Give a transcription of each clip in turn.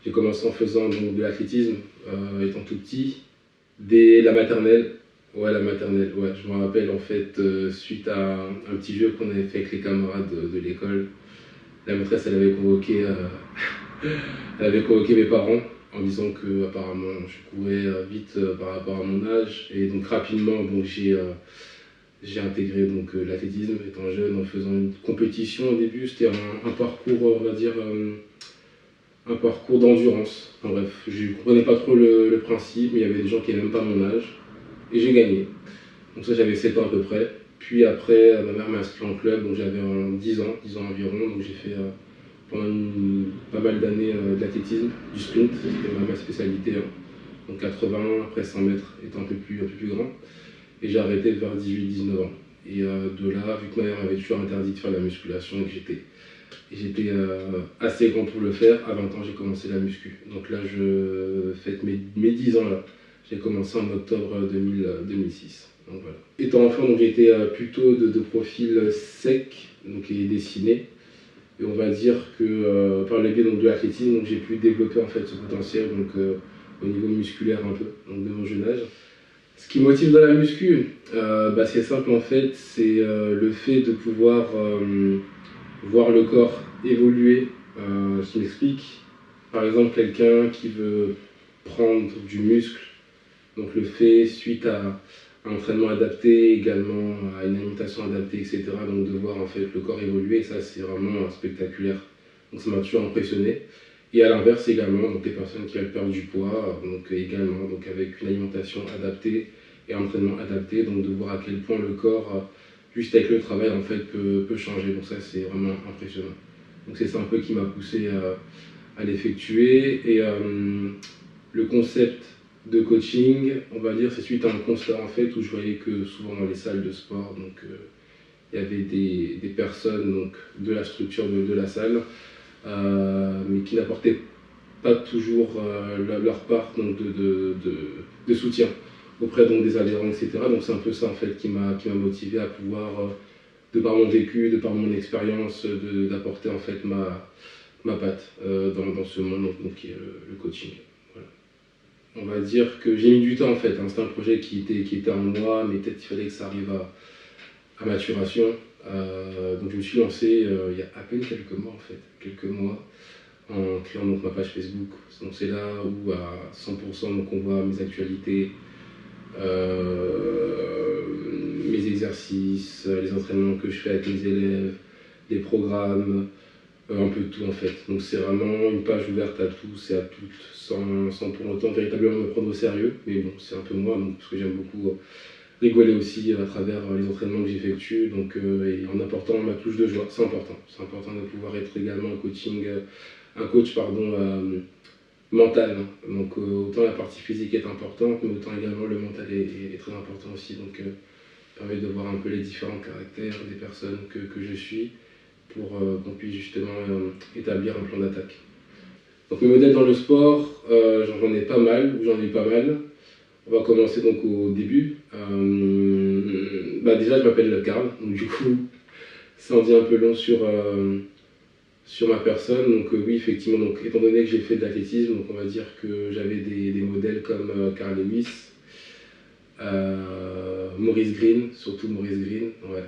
J'ai commencé en faisant donc, de l'athlétisme étant tout petit, dès la maternelle. Ouais, la maternelle, ouais. Je me rappelle en fait, suite à un petit jeu qu'on avait fait avec les camarades de l'école, la maîtresse elle avait convoqué mes parents en disant que apparemment je courais vite par rapport à mon âge. Et donc rapidement, donc, j'ai intégré donc l'athlétisme étant jeune en faisant une compétition au début. C'était un parcours, on va dire, un parcours d'endurance. Enfin, bref, je ne comprenais pas trop le principe, mais il y avait des gens qui n'avaient même pas mon âge. Et j'ai gagné. Donc ça, j'avais 7 ans à peu près. Puis après, ma mère m'a inscrit en club, donc j'avais 10 ans environ. Donc j'ai fait pendant pas mal d'années de l'athlétisme, du sprint, c'était ma spécialité. Hein. Donc 80, après 100 mètres étant un peu plus grand. Et j'ai arrêté vers 18-19 ans. Et de là, vu que ma mère m'avait toujours interdit de faire de la musculation et que j'étais assez grand pour le faire, à 20 ans j'ai commencé la muscu. Donc là je fête mes 10 ans là. J'ai commencé en octobre 2006. Donc voilà. Étant enfant, donc j'étais plutôt de profil sec donc, et dessiné. Et on va dire que par le biais donc, de l'athlétisme, j'ai pu développer en fait ce potentiel donc, au niveau musculaire un peu, donc, de mon jeune âge. Ce qui me motive dans la muscu, c'est simple en fait, c'est le fait de pouvoir voir le corps évoluer. Je m'explique. Par exemple, quelqu'un qui veut prendre du muscle, donc le fait suite à un entraînement adapté, également à une alimentation adaptée, etc. Donc de voir en fait le corps évoluer, ça c'est vraiment spectaculaire. Donc ça m'a toujours impressionné. Et à l'inverse également, donc les personnes qui veulent perdre du poids, donc également donc avec une alimentation adaptée et un entraînement adapté, donc de voir à quel point le corps, juste avec le travail, en fait, peut changer. Donc ça c'est vraiment impressionnant. Donc c'est ça un peu qui m'a poussé à l'effectuer. Et le concept de coaching, on va dire, c'est suite à un constat en fait où je voyais que souvent dans les salles de sport, donc il y avait des personnes donc, de la structure de la salle, mais qui n'apportaient pas toujours leur part donc, de soutien auprès donc, des adhérents, etc. Donc c'est un peu ça en fait qui m'a motivé à pouvoir, de par mon vécu, de par mon expérience, d'apporter en fait ma patte dans ce monde donc, qui est le coaching. Voilà. On va dire que j'ai mis du temps en fait, hein. C'était un projet qui était en moi, mais peut-être qu'il fallait que ça arrive à maturation. Donc je me suis lancé il y a à peine quelques mois en fait, en créant donc, ma page Facebook. Donc c'est là où à 100% donc, on voit mes actualités, mes exercices, les entraînements que je fais avec mes élèves, les programmes, un peu de tout en fait. Donc c'est vraiment une page ouverte à tous et à toutes, sans pour autant véritablement me prendre au sérieux. Mais bon, c'est un peu moi, donc, parce que j'aime beaucoup rigoler aussi à travers les entraînements que j'effectue, donc et en apportant ma touche de joie. C'est important. C'est important de pouvoir être également un coach mental. Hein. Donc autant la partie physique est importante, mais autant également le mental est très important aussi. Donc permet de voir un peu les différents caractères des personnes que je suis, pour qu'on puisse justement établir un plan d'attaque. Donc mes modèles dans le sport, j'en ai pas mal, ou j'en ai eu pas mal. On va commencer donc au début. Déjà je m'appelle Karl, donc du coup ça en dit un peu long sur ma personne. Donc oui effectivement, donc, étant donné que j'ai fait de l'athlétisme, donc on va dire que j'avais des modèles comme Carl Lewis, Maurice Green, surtout Maurice Green, ouais.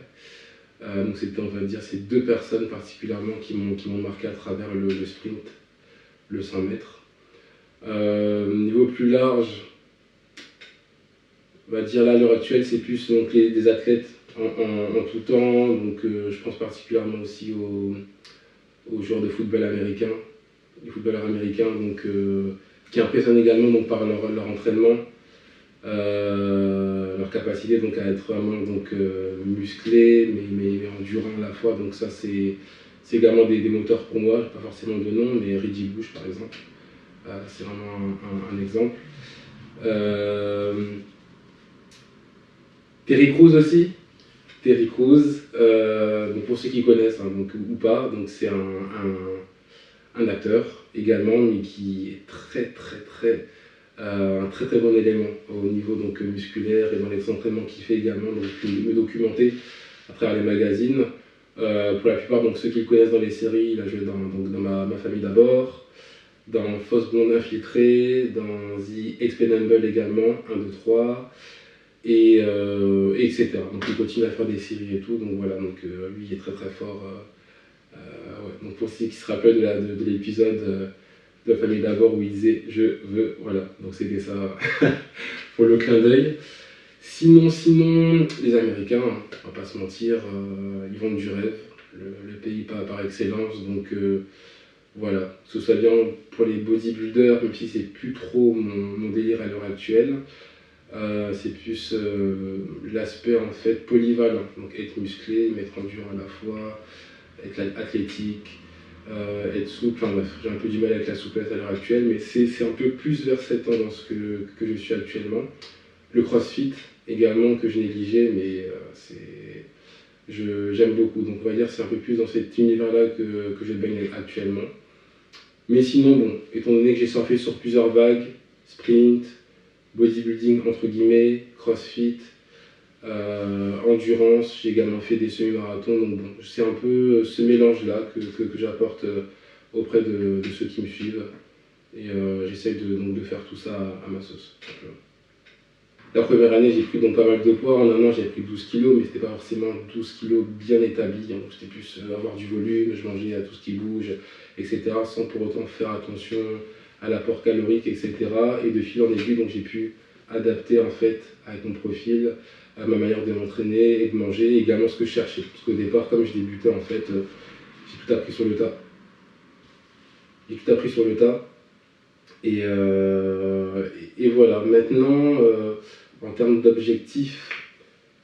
Donc c'était, on va dire, ces deux personnes particulièrement qui m'ont marqué à travers le sprint, le 100 mètres. Niveau plus large, on va dire là à l'heure actuelle, c'est plus donc, des athlètes en tout temps. Donc je pense particulièrement aussi aux joueurs de football américain, les footballeurs américains, donc, qui impressionnent également donc, par leur entraînement. Leur capacité donc, à être vraiment donc, musclé mais endurant à la fois. Donc ça c'est également des moteurs pour moi, pas forcément de nom, mais Reggie Bush par exemple, c'est vraiment un exemple. Terry Crews aussi. Terry Crews, donc pour ceux qui connaissent hein, donc, ou pas, donc c'est un acteur également, mais qui est un très bon élément au niveau donc, musculaire et dans les entraînements qu'il fait également, donc me documenter à travers les magazines. Pour la plupart, donc, ceux qui le connaissent dans les séries, il a joué dans ma famille d'abord. dans Fausse Blonde Infiltrée, dans The Expendable également, 1, 2, 3, et etc. Donc il continue à faire des séries et tout, donc voilà, donc lui il est très très fort. Ouais. Donc pour ceux qui se rappellent de l'épisode de La Famille d'abord où il disait je veux, voilà, donc c'était ça pour le clin d'œil. Sinon, les Américains, on va pas se mentir, ils vendent du rêve, le pays par excellence, donc voilà, que ce soit bien pour les bodybuilders, même si c'est plus trop mon délire à l'heure actuelle, c'est plus l'aspect en fait polyvalent, donc être musclé, mais être dur à la fois, être athlétique, être souple, enfin bref, j'ai un peu du mal avec la souplesse à l'heure actuelle, mais c'est un peu plus vers cette tendance que je suis actuellement. Le crossfit également que je négligeais, mais j'aime beaucoup, donc on va dire c'est un peu plus dans cet univers-là que je baigne actuellement. Mais sinon, bon, étant donné que j'ai surfé sur plusieurs vagues, sprint, bodybuilding entre guillemets, crossfit, endurance, j'ai également fait des semi-marathons, donc bon, c'est un peu ce mélange-là que j'apporte auprès de ceux qui me suivent. Et j'essaye donc de faire tout ça à ma sauce. La première année, j'ai pris donc pas mal de poids. En un an, j'ai pris 12 kilos, mais c'était pas forcément 12 kilos bien établis. Donc c'était plus avoir du volume, je mangeais à tout ce qui bouge, etc. Sans pour autant faire attention à l'apport calorique, etc. Et de fil en aiguille, donc j'ai pu adapter en fait avec mon profil, à ma manière de m'entraîner et de manger, et également ce que je cherchais. Parce qu'au départ, comme je débutais, en fait, j'ai tout appris sur le tas. J'ai tout appris sur le tas. Et voilà, maintenant, en termes d'objectifs,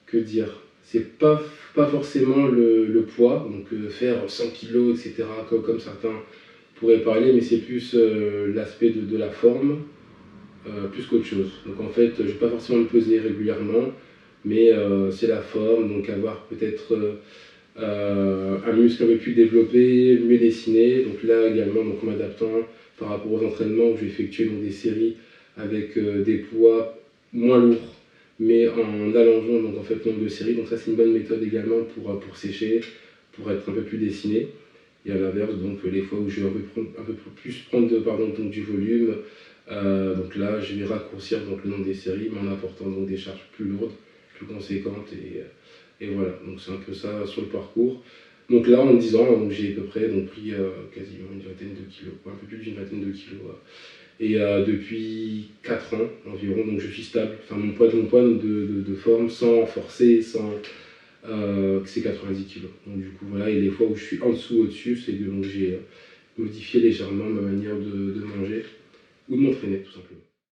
que dire? C'est pas forcément le poids, donc faire 100 kilos, etc., comme certains pourraient parler, mais c'est plus l'aspect de la forme, plus qu'autre chose. Donc en fait, je ne vais pas forcément me peser régulièrement, mais c'est la forme, donc avoir peut-être un muscle un peu plus développé, mieux dessiné. Donc là également, donc en m'adaptant par rapport aux entraînements où je vais effectuer donc des séries avec des poids moins lourds, mais en allongeant donc en fait le nombre de séries. Donc ça c'est une bonne méthode également pour sécher, pour être un peu plus dessiné. Et à l'inverse, donc les fois où je vais un peu plus prendre donc, du volume, donc là je vais raccourcir donc, le nombre des séries, mais en apportant donc des charges plus lourdes, plus conséquentes. Et voilà, donc c'est un peu ça sur le parcours. Donc là, en 10 ans, donc, j'ai à peu près donc, pris quasiment une vingtaine de kilos, un peu plus d'une vingtaine de kilos. Et depuis 4 ans environ, donc je suis stable. Enfin, mon poids de forme, sans forcer, c'est 90 kilos. Donc du coup, voilà, et les fois où je suis en dessous, au-dessus, c'est que donc, j'ai modifié légèrement ma manière de manger ou de m'entraîner, tout simplement.